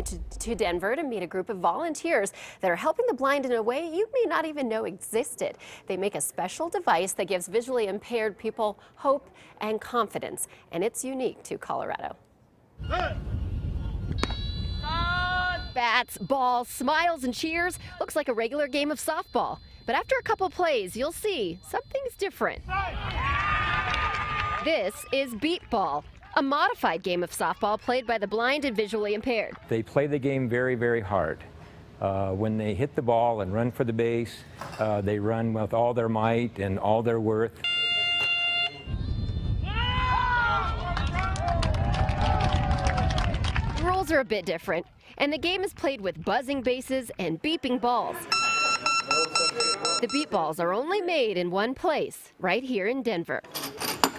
to Denver to meet a group of volunteers that are helping the blind in a way you may not even know existed. They make a special device that gives visually impaired people hope and confidence, and it's unique to Colorado. Bats, balls, smiles, and cheers. Looks like a regular game of softball. But after a couple plays, you'll see something's different. This is Beepball, a modified game of softball played by the blind and visually impaired. They play the game very, very hard. When they hit the ball and run for the base, they run with all their might and all their worth. The rules are a bit different, and the game is played with buzzing bases and beeping balls. The beep balls are only made in one place, right here in Denver.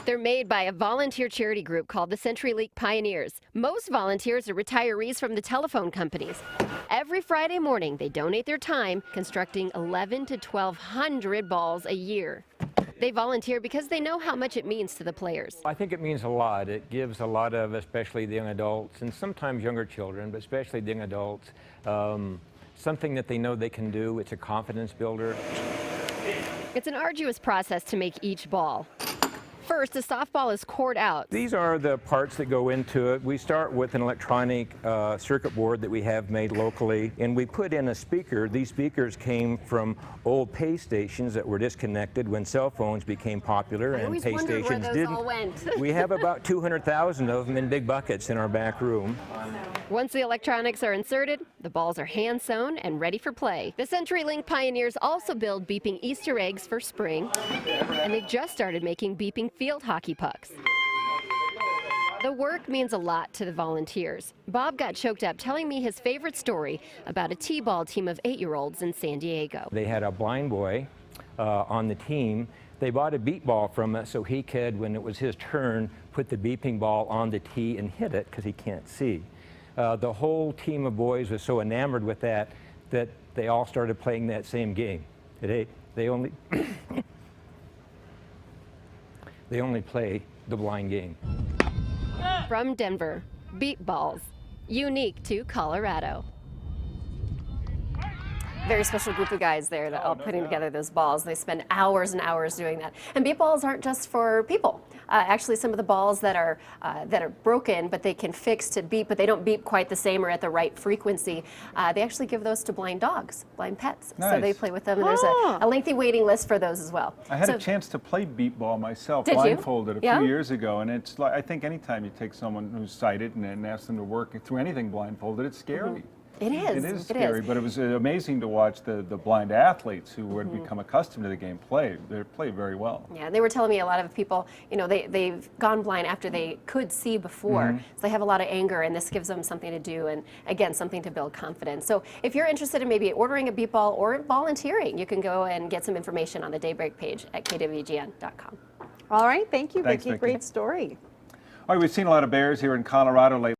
They're made by a volunteer charity group called the CenturyLink Pioneers. Most volunteers are retirees from the telephone companies. Every Friday morning, they donate their time constructing 1,100 to 1,200 balls a year. They volunteer because they know how much it means to the players. I think it means a lot. It gives a lot of, especially the young adults, and sometimes younger children, but especially the young adults, something that they know they can do. It's a confidence builder. It's an arduous process to make each ball. First, the softball is cored out. These are the parts that go into it. We start with an electronic circuit board that we have made locally, and we put in a speaker. These speakers came from old pay stations that were disconnected when cell phones became popular and pay stations didn't. We have about 200,000 of them in big buckets in our back room. Once the electronics are inserted, the balls are hand sewn and ready for play. The CenturyLink Pioneers also build beeping Easter eggs for spring, and they've just started making beeping field hockey pucks. The work means a lot to the volunteers. Bob got choked up telling me his favorite story about a T-ball team of 8-year-olds in San Diego. They had a blind boy on the team. They bought a beep ball from us so he could, when it was his turn, put the beeping ball on the tee and hit it because he can't see. The whole team of boys was so enamored with that that they all started playing that same game. They only they only play the blind game. From Denver, beep balls, unique to Colorado. Very special group of guys there that are putting together those balls. They spend hours and hours doing that. And beep balls aren't just for people. Actually, some of the balls that are broken, but they can fix to beep, but they don't beep quite the same or at the right frequency. They actually give those to blind dogs, blind pets. Nice. So they play with them. And there's a lengthy waiting list for those as well. I had a chance to play beep ball myself, Did blindfolded you? a few years ago, and it's like, I think anytime you take someone who's sighted and ask them to work through anything blindfolded, it's scary. It is. It is scary, but it was amazing to watch the blind athletes who had become accustomed to the game play. They play very well. Yeah, they were telling me a lot of people, you know, they've gone blind after they could see before. So they have a lot of anger, and this gives them something to do, and again, something to build confidence. So if you're interested in maybe ordering a beep ball or volunteering, you can go and get some information on the Daybreak page at kwgn.com. All right, thank you, Thanks, Vicki. Great story. All right, we've seen a lot of bears here in Colorado lately.